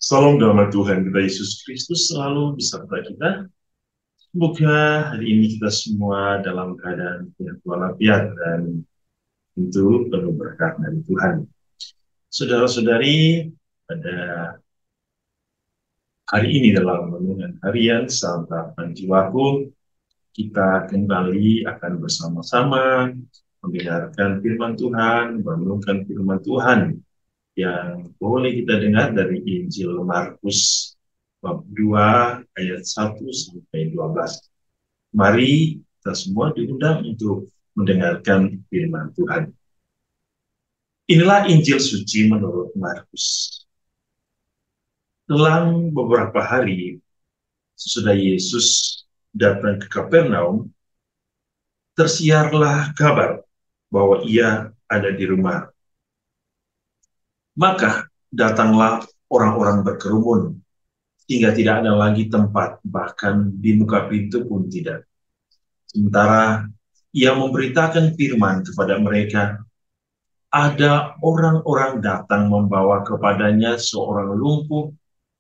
Salam damai Tuhan kita Yesus Kristus selalu beserta kita. Semoga hari ini kita semua dalam keadaan sehat walafiat dan tentu penuh berkat dari Tuhan. Saudara-saudari, pada hari ini dalam renungan harian Santapan Jiwaku, kita kembali akan bersama-sama mendengarkan firman Tuhan, merenungkan firman Tuhan yang boleh kita dengar dari Injil Markus bab 2 ayat 1 sampai 12. Mari kita semua diundang untuk mendengarkan firman Tuhan. Inilah Injil suci menurut Markus. Selang beberapa hari sesudah Yesus datang ke Kapernaum, tersiarlah kabar bahwa ia ada di rumah. Maka datanglah orang-orang berkerumun, hingga tidak ada lagi tempat, bahkan di muka pintu pun tidak. Sementara ia memberitakan firman kepada mereka, ada orang-orang datang membawa kepadanya seorang lumpuh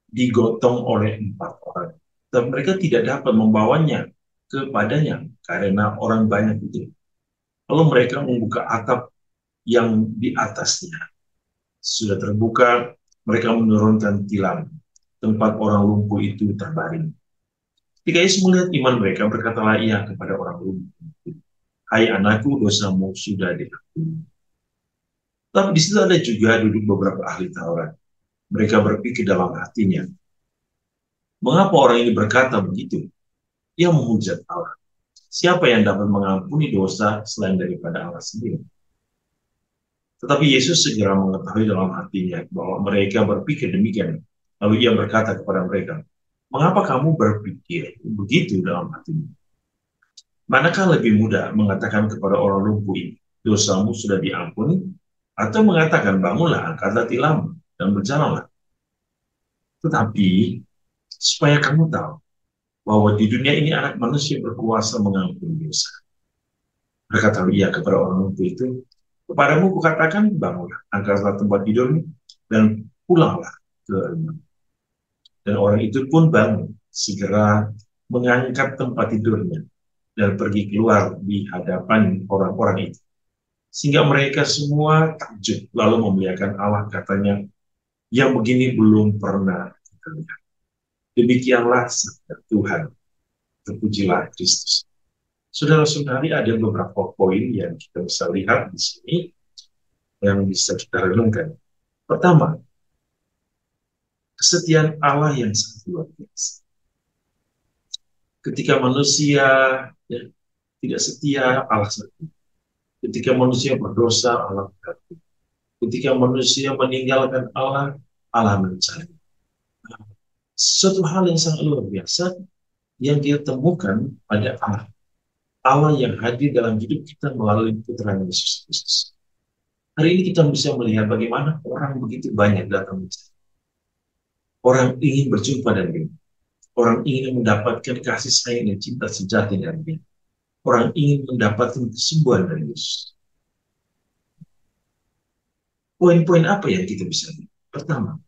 digotong oleh 4 orang. Dan mereka tidak dapat membawanya kepadanya karena orang banyak itu. Lalu mereka membuka atap yang di atasnya. Sudah terbuka, mereka menurunkan tilam. Tempat orang lumpuh itu terbaring. Ketika Yesus melihat iman mereka, berkatalah ia kepada orang lumpuh, hai anakku, dosamu sudah diampuni. Tapi di situ ada juga duduk beberapa ahli Taurat. Mereka berpikir dalam hatinya, mengapa orang ini berkata begitu? Ia menghujat Allah. Siapa yang dapat mengampuni dosa selain daripada Allah sendiri? Tetapi Yesus segera mengetahui dalam hatinya bahwa mereka berpikir demikian. Lalu ia berkata kepada mereka, mengapa kamu berpikir begitu dalam hatimu? Manakah lebih mudah mengatakan kepada orang lumpuh ini, dosamu sudah diampuni, atau mengatakan bangunlah, angkatlah tilammu, dan berjalanlah? Tetapi supaya kamu tahu bahwa di dunia ini anak manusia berkuasa mengampuni dosa. Berkata ia kepada orang lumpuh itu, kepadamu kukatakan bangunlah, angkatlah tempat tidurmu, dan pulanglah ke rumah. Dan orang itu pun bangun, segera mengangkat tempat tidurnya, dan pergi keluar di hadapan orang-orang itu. Sehingga mereka semua takjub, lalu memuliakan Allah, katanya, yang begini belum pernah kita lihat. Demikianlah sabda Tuhan. Terpujilah Kristus. Saudara-saudari, ada beberapa poin yang kita bisa lihat di sini yang bisa kita renungkan. Pertama, kesetiaan Allah yang sangat luar biasa. Ketika manusia tidak setia, Allah setia. Ketika manusia berdosa, Allah berkati. Ketika manusia meninggalkan Allah, Allah mencari. Suatu hal yang sangat luar biasa yang dia temukan pada Allah. Allah yang hadir dalam hidup kita melalui putra Yesus Kristus. Hari ini kita bisa melihat bagaimana orang begitu banyak datang mencari. Orang ingin berjumpa dengan dia. Orang ingin mendapatkan kasih sayang dan cinta sejati dari dia. Orang ingin mendapatkan kesembuhan dari Yesus. Poin-poin apa yang kita bisa lihat? Pertama,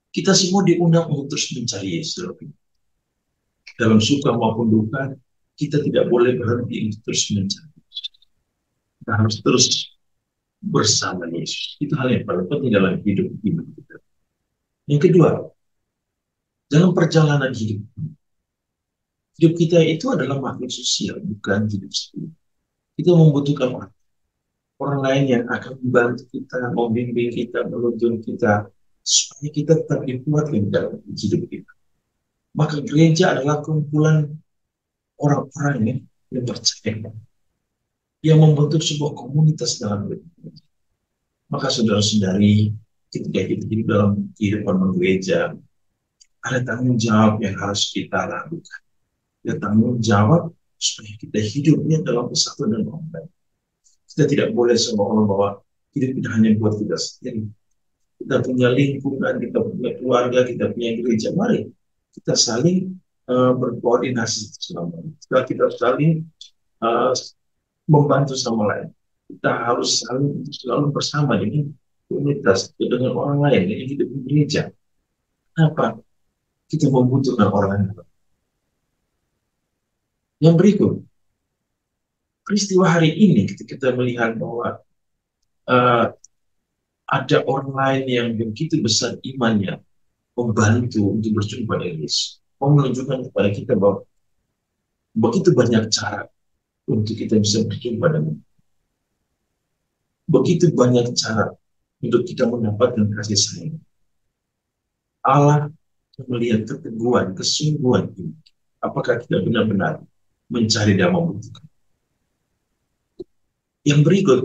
kita semua diundang untuk terus mencari Yesus. Dalam suka maupun duka, kita tidak boleh berhenti untuk terus mencari Yesus. Kita harus terus bersama Yesus. Itu hal yang paling penting dalam hidup kita. Yang kedua, dalam perjalanan hidup kita itu adalah makhluk sosial, bukan hidup sendiri. Kita membutuhkan orang lain yang akan membantu kita, membimbing kita, menuntun kita, supaya kita tetap dikuatkan dalam hidup kita. Maka gereja adalah kumpulan orang-orang yang percaya, yang membentuk sebuah komunitas dalam gereja. Maka saudara-saudari, ketika kita hidup dalam kehidupan gereja, ada tanggung jawab yang harus kita lakukan. Ada tanggung jawab supaya kita hidupnya dalam kesatuan dan orang. Kita tidak boleh seolah-olah bahwa hidup kita hanya buat kita sendiri. Kita punya lingkungan, kita punya keluarga, kita punya gereja. Mari kita saling berkoordinasi selama ini. Kita saling membantu sama lain. Kita harus saling selalu bersama ini komunitas, dengan orang lain yang hidup di gereja. Kenapa kita membutuhkan orang lain? Yang berikut, peristiwa hari ini ketika kita melihat bahwa uh, ada orang lain yang begitu besar imannya, membantu untuk berjumpa dengan Yesus, mau menunjukkan kepada kita bahwa begitu banyak cara untuk kita bisa berjumpa dengan, begitu banyak cara untuk kita mendapatkan kasih sayang. Allah melihat keteguhan, kesungguhan ini. Apakah kita benar-benar mencari dan membutuhkan? Yang berikut,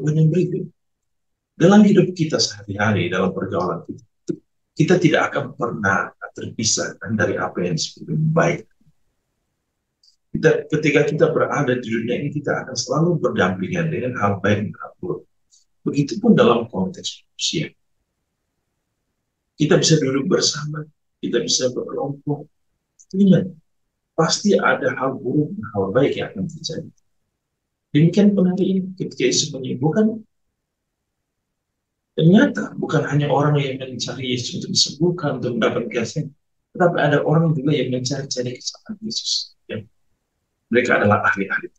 dalam hidup kita sehari-hari, dalam pergaulan kita, kita tidak akan pernah terpisahkan dari apa yang disebut baik. Ketika kita berada di dunia ini, kita akan selalu berdampingan dengan hal baik dan hal buruk. Begitupun dalam konteks manusia. Kita bisa duduk bersama, kita bisa berkelompok. Ingat, pasti ada hal buruk dan hal baik yang akan terjadi. Demikian pun hari ini, ketika Yesus menyembuhkan, ternyata bukan hanya orang yang mencari Yesus untuk disembuhkan, untuk mendapat kasih, tetapi ada orang juga yang mencari-cari kesalahan Yesus. Ya. Mereka adalah ahli-ahli.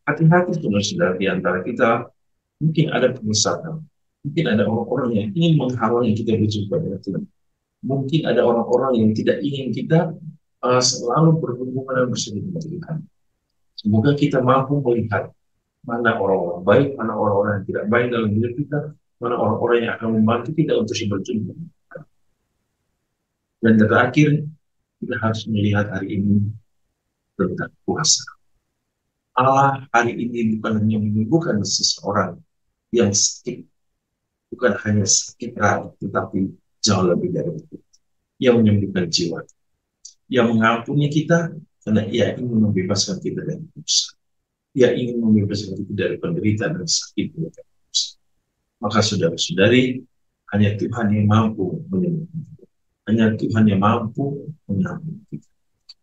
Hati-hati saudara-saudara di antara kita, mungkin ada penyesatan, mungkin ada orang-orang yang ingin menghalangi kita berjumpa dengan Tuhan. Mungkin ada orang-orang yang tidak ingin kita selalu berhubungan dan bersama dengan Tuhan. Semoga kita mampu melihat mana orang-orang baik, mana orang-orang yang tidak baik dalam hidup kita, mana orang-orang yang akan membantu kita untuk berjumpa. Dan terakhir, kita harus melihat hari ini tentang puasa. Allah hari ini bukan hanya menyembuhkan seseorang yang sakit, bukan hanya sakit hati, tetapi jauh lebih dari itu. Ia menyembuhkan jiwa, ia mengampuni kita karena ia ingin membebaskan kita dari dosa. Ia ingin membebaskan kita dari penderitaan dan sakit. Maka saudara-saudari, hanya Tuhan yang mampu menyembuhkan kita. Hanya Tuhan yang mampu mengampuni kita.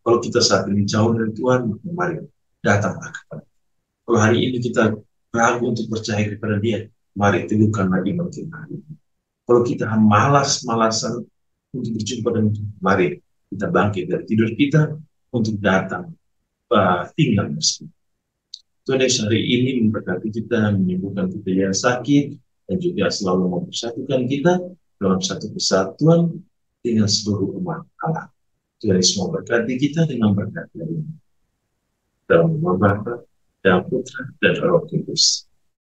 Kalau kita saat ini jauh dari Tuhan, mari datanglah kepada. Kalau hari ini kita ragu untuk percaya kepada Dia, mari teguhkanlah iman kita hari ini. Kalau kita malas-malasan untuk berjumpa dengan Tuhan, mari kita bangkit dari tidur kita untuk datang tinggal bersama. Tuhan Yesus hari ini memberkati kita, menyembuhkan kita yang sakit, dan juga selalu mempersatukan kita dalam satu kesatuan dengan seluruh umat Allah. Tuhan Yesus memberkati kita dengan berkat dari dalam nama Bapa dan Putra dan Roh Kudus.